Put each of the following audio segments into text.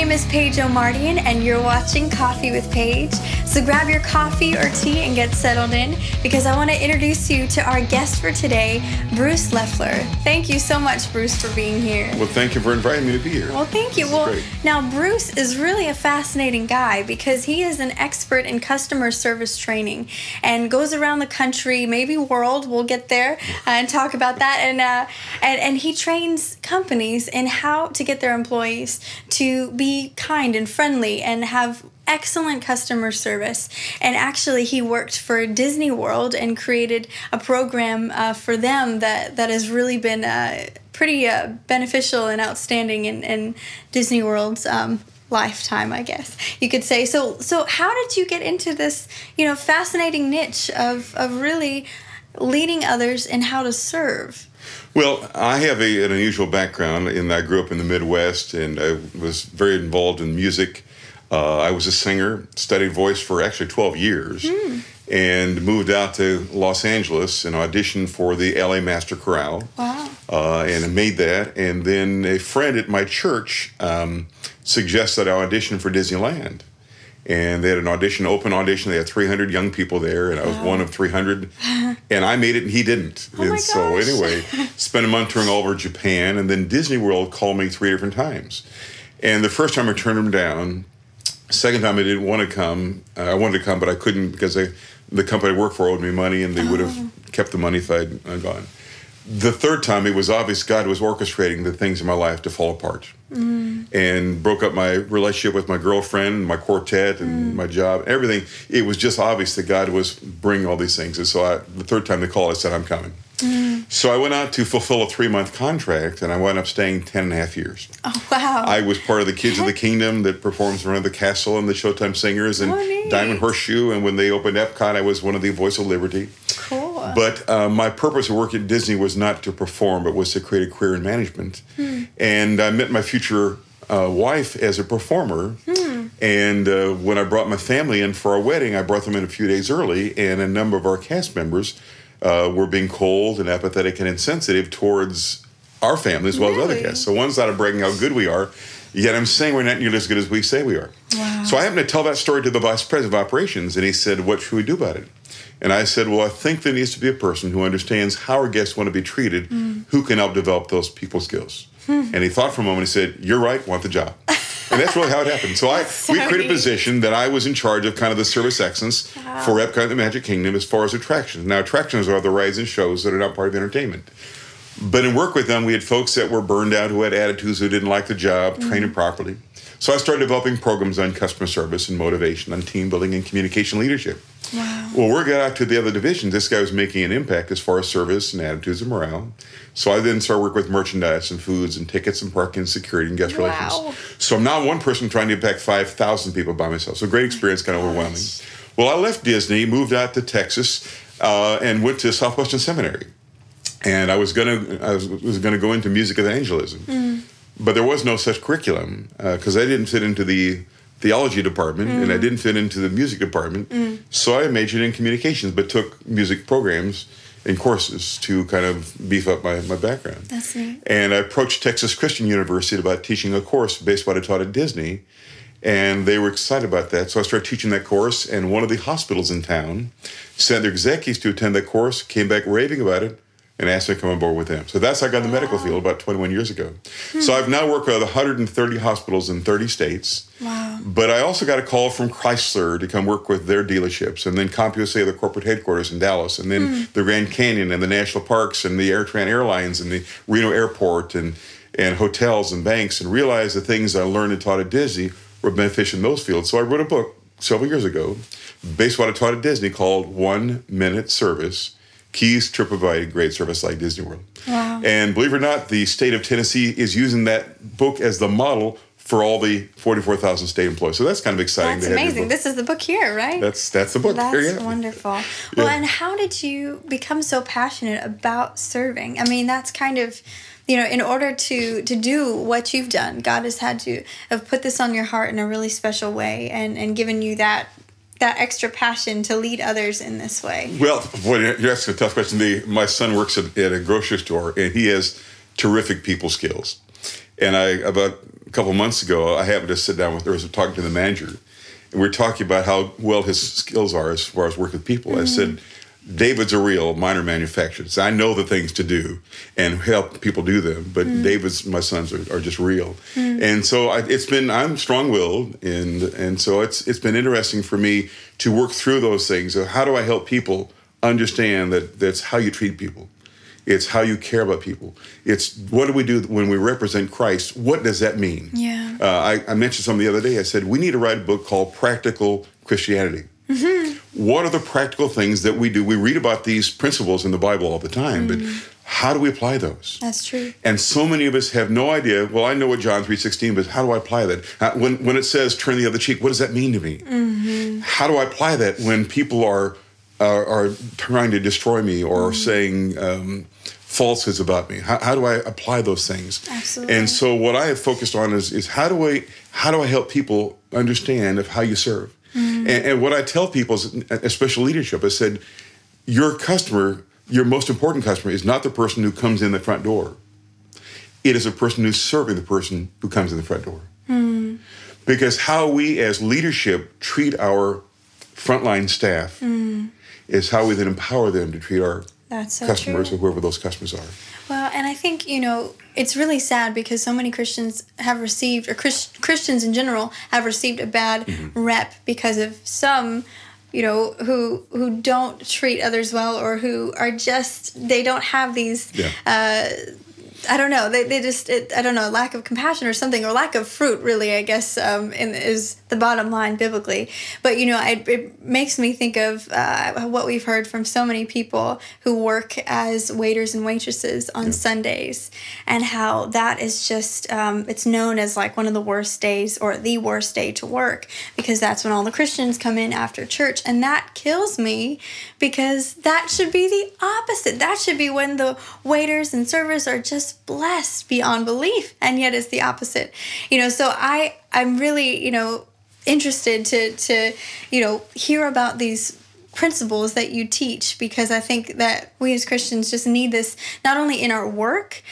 name is Paige Omartian, and you're watching Coffee with Paige. So grab your coffee or tea and get settled in, because I want to introduce you to our guest for today, Bruce Loeffler. Thank you so much, Bruce, for being here. Well, thank you for inviting me to be here. Well, thank you. Well, now Bruce is really a fascinating guy because he is an expert in customer service training and goes around the country, maybe world. We'll get there and talk about that. And he trains companies in how to get their employees to be kind and friendly and have excellent customer service. And actually, he worked for Disney World and created a program for them that has really been pretty beneficial and outstanding in Disney World's lifetime, I guess you could say. So how did you get into this, fascinating niche of really leading others in how to serve? Well, I have an unusual background in that I grew up in the Midwest, and I was very involved in music. I was a singer, studied voice for actually 12 years, and moved out to Los Angeles and auditioned for the LA Master Chorale. Wow. And I made that. And then a friend at my church suggested I audition for Disneyland. And they had an open audition. They had 300 young people there, and I was one of 300. And I made it, and he didn't. Oh my and so gosh. anyway, spent a month touring all over Japan, and then Disney World called me 3 different times. And the first time I turned them down. Second time I didn't want to come. I wanted to come, but I couldn't because the company I worked for owed me money, and they would have kept the money if I'd gone. The third time, it was obvious God was orchestrating the things in my life to fall apart. And broke up my relationship with my girlfriend, my quartet, and my job, everything. It was just obvious that God was bringing all these things. And so the third time they called, I said, I'm coming. So I went out to fulfill a 3-month contract, and I wound up staying 10.5 years. Oh, wow. I was part of the Kids of the Kingdom that performs around the castle and the Showtime Singers and Diamond Horseshoe. And when they opened Epcot, I was one of the Voice of Liberty. Cool. But my purpose of working at Disney was not to perform, but was to create a career in management. And I met my future wife as a performer. And when I brought my family in for our wedding, I brought them in a few days early, and a number of our cast members were being cold and apathetic and insensitive towards our family as well as other guests. So one's not bragging how good we are, yet I'm saying we're not nearly as good as we say we are. Wow. So I happened to tell that story to the vice president of operations, and he said, what should we do about it? And I said, well, I think there needs to be a person who understands how our guests want to be treated, who can help develop those people skills. And he thought for a moment, he said, you're right, want the job. And that's really how it happened. So we created a position that I was in charge of kind of the service excellence for Epcot and the Magic Kingdom as far as attractions. Now, attractions are the rides and shows that are not part of entertainment. But in work with them, we had folks that were burned out, who had attitudes, who didn't like the job, train it properly. So I started developing programs on customer service and motivation, on team building and communication leadership. Wow. Well, we got out to the other divisions. This guy was making an impact as far as service and attitudes and morale. So I then started working with merchandise and foods and tickets and parking and security and guest relations. So I'm now one person trying to impact 5,000 people by myself. So great experience, kind of overwhelming. Well, I left Disney, moved out to Texas, and went to Southwestern Seminary. And I was gonna go into music evangelism. But there was no such curriculum because I didn't fit into the theology department and I didn't fit into the music department. So I majored in communications, but took music programs and courses to kind of beef up my background. That's neat. And I approached Texas Christian University about teaching a course based on what I taught at Disney. And they were excited about that. So I started teaching that course, and one of the hospitals in town sent their executives to attend that course, came back raving about it, and asked me to come on board with them. So that's how I got in the medical field about 21 years ago. So I've now worked with 130 hospitals in 30 states. Wow. But I also got a call from Chrysler to come work with their dealerships, and then CompUSA, the corporate headquarters in Dallas, and then the Grand Canyon and the national parks and the AirTran Airlines and the Reno Airport and hotels and banks, and realized the things I learned and taught at Disney were beneficial in those fields. So I wrote a book several years ago based on what I taught at Disney called 1 Minute Service: Keys to Providing Great Service Like Disney World. Wow. And believe it or not, the state of Tennessee is using that book as the model for all the 44,000 state employees. So that's kind of exciting. That's amazing. This is the book here, right? That's the book. That's wonderful. Well, and how did you become so passionate about serving? I mean, that's kind of, in order to do what you've done, God has had to have put this on your heart in a really special way and given you that extra passion to lead others in this way. Well, boy, you're asking a tough question. My son works at a grocery store, and he has terrific people skills. And about a couple months ago, I happened to sit down with, talking to the manager, and we were talking about how well his skills are as far as working with people. I said, David's a real minor manufacturer. So I know the things to do and help people do them, but David's, my sons are just real. And so I'm strong-willed, and so it's been interesting for me to work through those things. So how do I help people understand that that's how you treat people? It's how you care about people. It's what do we do when we represent Christ? What does that mean? Yeah. I mentioned something the other day. I said, we need to write a book called Practical Christianity. What are the practical things that we do? We read about these principles in the Bible all the time, but how do we apply those? That's true. And so many of us have no idea. Well, I know what John 3:16, but how do I apply that? When it says turn the other cheek, what does that mean to me? How do I apply that when people are trying to destroy me or saying falsehoods about me? How do I apply those things? Absolutely. And so what I have focused on is how do I help people understand of how you serve? And what I tell people, especially leadership, I said, your customer, your most important customer, is not the person who comes in the front door. It is a person who's serving the person who comes in the front door. Because how we as leadership treat our frontline staff is how we then empower them to treat our customers or whoever those customers are. Well, and I think, it's really sad because so many Christians have received, or Christians in general, have received a bad rep because of some, who don't treat others well, or who are they don't have these, I don't know, they just, I don't know, lack of compassion or something, or lack of fruit, really, I guess, is the bottom line biblically. But, it makes me think of what we've heard from so many people who work as waiters and waitresses on Sundays, and how that is just, it's known as like one of the worst days, or the worst day to work, because that's when all the Christians come in after church. And that kills me, because that should be the opposite. That should be when the waiters and servers are just blessed beyond belief, and yet it's the opposite. So I'm really, interested to hear about these principles that you teach, because I think that we as Christians just need this not only in our work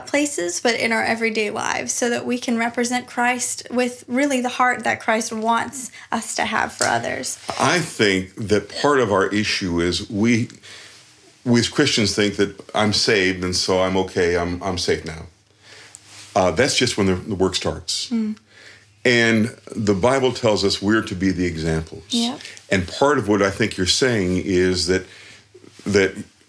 places, but in our everyday lives, so that we can represent Christ with really the heart that Christ wants us to have for others. I think that part of our issue is we as Christians think that I'm saved, and so I'm okay, I'm safe now. That's just when the work starts. And the Bible tells us we're to be the examples. Yep. And part of what I think you're saying is that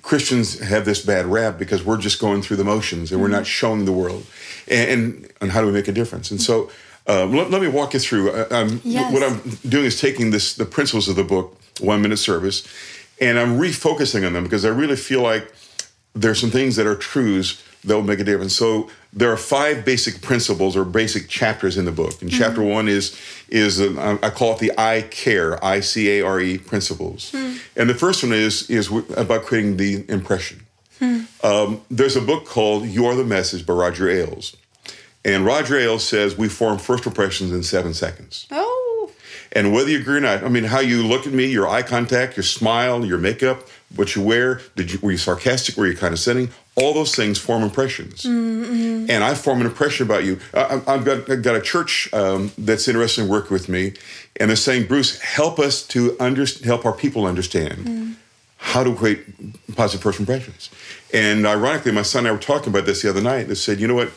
Christians have this bad rap because we're just going through the motions and we're not showing the world. And how do we make a difference? And so let me walk you through. What I'm doing is taking the principles of the book, 1 Minute Service, and I'm refocusing on them, because I really feel like there's some things that are truths that will make a difference. So there are 5 basic principles or basic chapters in the book. And chapter 1 is I call it the I care, I-C-A-R-E principles. And the first one is about creating the impression. There's a book called You Are the Message by Roger Ailes. And Roger Ailes says we form first impressions in 7 seconds. Oh. And whether you agree or not, I mean, how you look at me, your eye contact, your smile, your makeup, what you wear, were you sarcastic, were you condescending? All those things form impressions. And I form an impression about you. I've got a church that's interested in working with me, and they're saying, Bruce, help us to help our people understand how to create positive first impressions. And ironically, my son and I were talking about this the other night. They said, you know what?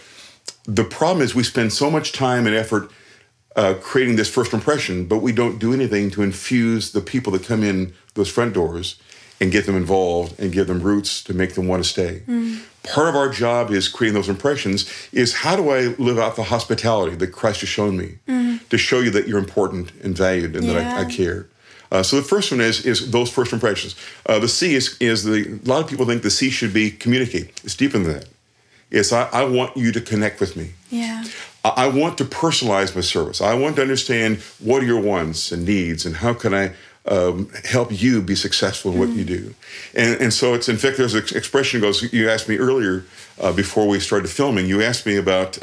The problem is we spend so much time and effort creating this first impression, but we don't do anything to infuse the people that come in those front doors and get them involved and give them roots to make them want to stay. Part of our job is creating those impressions is how do I live out the hospitality that Christ has shown me to show you that you're important and valued and that I care. So the first one is those first impressions. The C is a lot of people think the C should be communicate. It's deeper than that. It's I want you to connect with me. Yeah. I want to personalize my service. I want to understand what are your wants and needs and how can I help you be successful in what you do. And so it's, in fact, there's an expression that goes, you asked me earlier before we started filming, you asked me about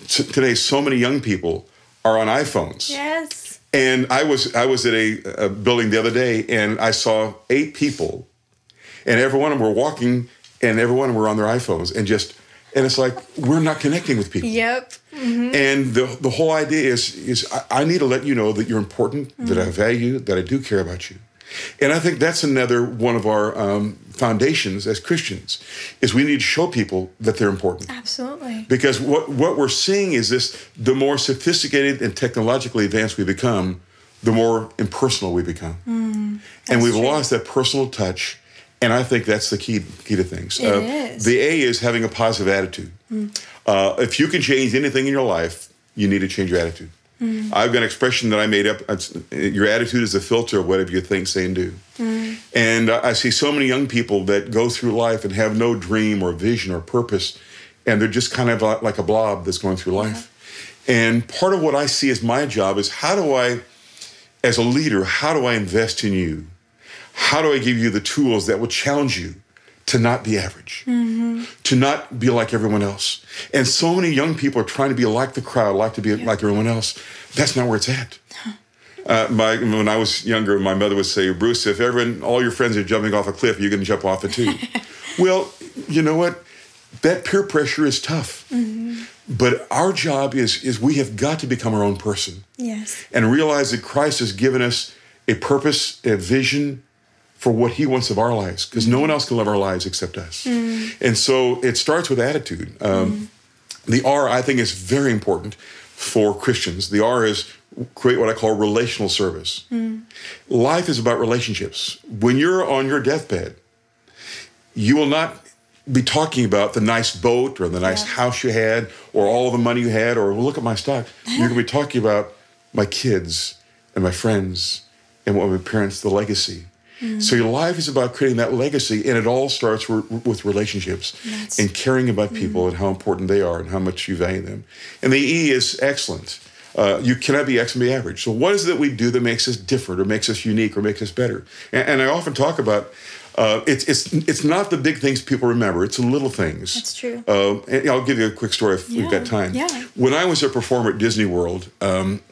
today so many young people are on iPhones. Yes. And I was at a building the other day and I saw 8 people and every one of them were walking and every one of them were on their iPhones and just And it's like, we're not connecting with people. Yep. Mm-hmm. And the whole idea is I need to let you know that you're important, that I value you, that I do care about you. And I think that's another one of our foundations as Christians, is we need to show people that they're important. Absolutely. Because what we're seeing is this: the more sophisticated and technologically advanced we become, the more impersonal we become. And we've lost that personal touch. And I think that's the key to things. It is. The A is having a positive attitude. If you can change anything in your life, you need to change your attitude. I've got an expression that I made up. Your attitude is the filter of whatever you think, say, and do. And I see so many young people that go through life and have no dream or vision or purpose, and they're just kind of like a blob that's going through life. And part of what I see as my job is, how do I, as a leader, how do I invest in you? How do I give you the tools that will challenge you to not be average, to not be like everyone else? And so many young people are trying to be like the crowd, like to be like everyone else. That's not where it's at. When I was younger, my mother would say, Bruce, if all your friends are jumping off a cliff, you're going to jump off it too. Well, you know what? That peer pressure is tough. But our job is we have got to become our own person. Yes. And realize that Christ has given us a purpose, a vision for what he wants of our lives, because no one else can live our lives except us. And so it starts with attitude. The R, I think, is very important for Christians. The R is create what I call relational service. Life is about relationships. When you're on your deathbed, you will not be talking about the nice boat or the nice house you had or all the money you had or look at my stock. You're going to be talking about my kids and my friends and what my parents, the legacy. So your life is about creating that legacy, and it all starts with relationships and caring about people and how important they are and how much you value them. And the E is excellent. You cannot be excellent, be average. So what is it that we do that makes us different or makes us unique or makes us better? And I often talk about it's not the big things people remember. It's the little things. That's true. And I'll give you a quick story if we've got time. When I was a performer at Disney World,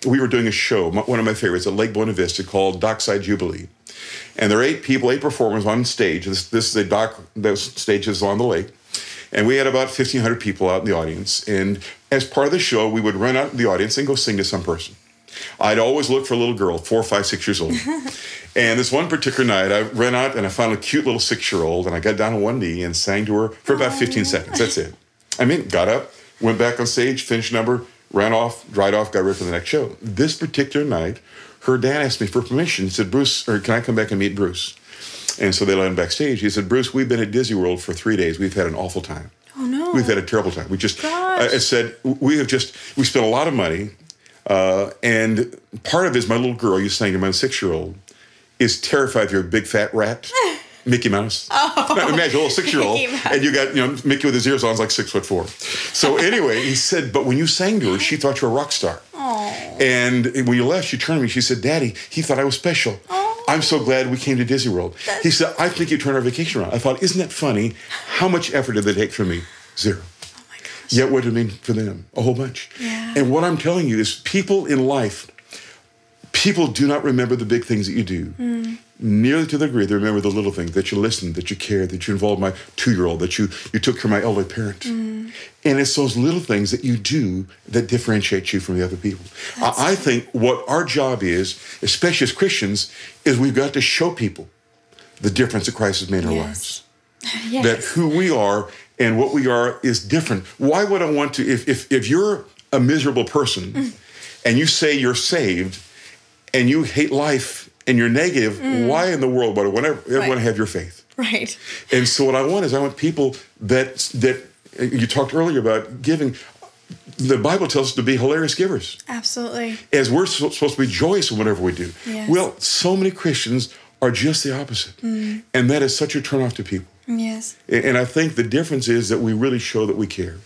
we were doing a show, one of my favorites, at Lake Buena Vista, called Dockside Jubilee. And there are 8 performers on stage. This is a dock, those stages on the lake. And we had about 1,500 people out in the audience. And as part of the show, we would run out in the audience and go sing to some person. I'd always look for a little girl, 4, 5, 6 years old. And this one particular night, I ran out and I found a cute little 6-year-old, and I got down on one knee and sang to her for about 15 seconds. That's it. Got up, went back on stage, finished number, ran off, dried off, got ready for the next show. This particular night, her dad asked me for permission. He said, Bruce, or can I come back and meet Bruce? And so they let him backstage. He said, Bruce, we've been at Disney World for 3 days. We've had an awful time. Oh, no. We've had a terrible time. We spent a lot of money. And part of it is my little girl, you sang to my 6-year-old, is terrified of your big fat rat, Mickey Mouse. Imagine a little 6-year-old, and you got Mickey with his ears on, like 6'4". So anyway, he said, but when you sang to her, she thought you were a rock star. And when you left, she turned to me, she said, Daddy, he thought I was special. I'm so glad we came to Disney World. He said, I think you turned our vacation around. I thought, isn't that funny? How much effort did they take from me? 0. Yet what did it mean for them? A whole bunch. And what I'm telling you is people in life, people do not remember the big things that you do. Nearly to the degree they remember the little things, that you listened, that you cared, that you involved my 2-year-old, that you took care of my elderly parent. And it's those little things that you do that differentiate you from the other people. I think what our job is, especially as Christians, is we've got to show people the difference that Christ has made in our lives. That who we are and what we are is different. Why would I want to, if you're a miserable person and you say you're saved and you hate life and you're negative, why in the world would I want everyone to have your faith? Right. And so what I want people that you talked earlier about giving. The Bible tells us to be hilarious givers. Absolutely. As we're supposed to be joyous in whatever we do. Well, so many Christians are just the opposite. And that is such a turnoff to people. Yes. And I think the difference is that we really show that we care.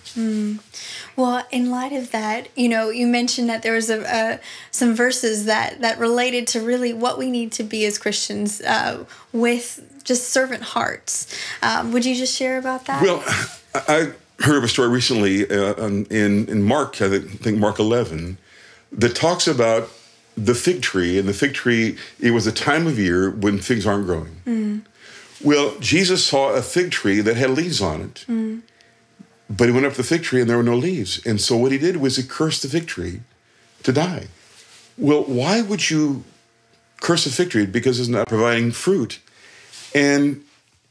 Well, in light of that, you mentioned that there was some verses that related to really what we need to be as Christians with just servant hearts. Would you just share about that? Well, I heard of a story recently in Mark, I think Mark 11, that talks about the fig tree. And the fig tree, it was a time of year when figs aren't growing. Well, Jesus saw a fig tree that had leaves on it, But he went up to the fig tree and there were no leaves. And so what he did was he cursed the fig tree to die. Well, why would you curse a fig tree? Because it's not providing fruit. And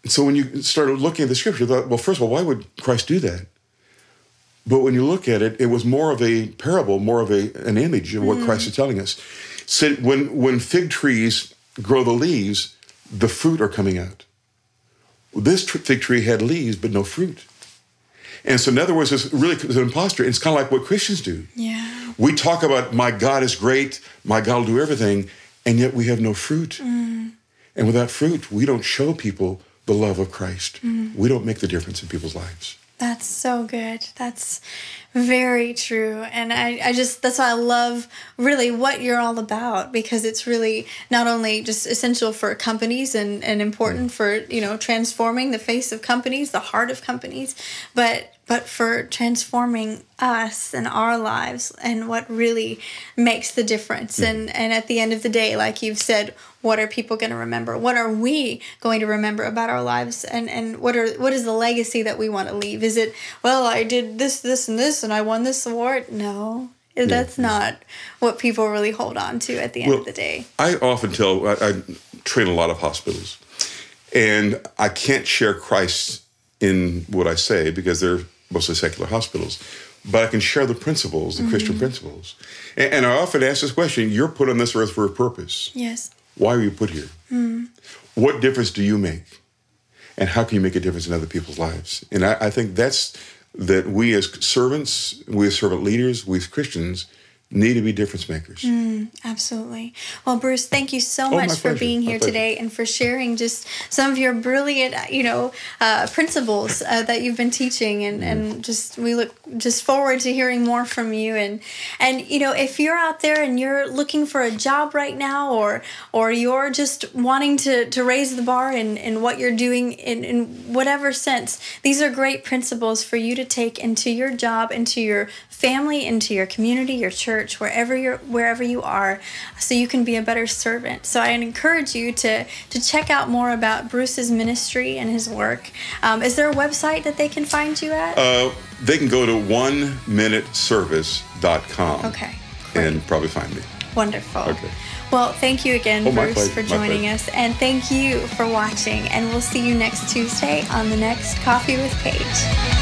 so when you started looking at the scripture, you thought, well, first of all, why would Christ do that? But when you look at it, it was more of a parable, more of an image of what Christ is telling us. So when fig trees grow the leaves, the fruit are coming out. This fig tree had leaves, but no fruit. And so in other words, it's really an imposter. It's kind of like what Christians do. Yeah. We talk about, my God is great, my God will do everything, and yet we have no fruit. And without fruit, we don't show people the love of Christ. We don't make the difference in people's lives. That's so good. That's very true. And I just, that's why I love really what you're all about, because it's really not only just essential for companies and important for, transforming the face of companies, the heart of companies, but for transforming us and our lives and what really makes the difference. And at the end of the day, like you've said, what are people going to remember? What are we going to remember about our lives? And what is the legacy that we want to leave? Is it, well, I did this, and this, and I won this award? No, that's not what people really hold on to at the end of the day. I often tell, I train a lot of hospitals, and I can't share Christ in what I say because they're mostly secular hospitals. But I can share the principles, the Christian principles. And I often ask this question, you're put on this earth for a purpose. Yes. Why are you put here? What difference do you make? And how can you make a difference in other people's lives? And I think that we as servants, we as servant leaders, we as Christians need to be difference makers. Absolutely. Well, Bruce, thank you so much for being here today and for sharing just some of your brilliant, principles that you've been teaching, and just we look just forward to hearing more from you. And if you're out there and you're looking for a job right now, or you're just wanting to raise the bar in what you're doing in whatever sense, these are great principles for you to take into your job, into your family, into your community, your church, wherever you are, so you can be a better servant. So I encourage you to check out more about Bruce's ministry and his work. Is there a website that they can find you at? They can go to oneminuteservice.com. Okay. Great. And probably find me. Wonderful. Okay. Well, thank you again, Bruce, for my joining us. And thank you for watching. And we'll see you next Tuesday on the next Coffee with Paige.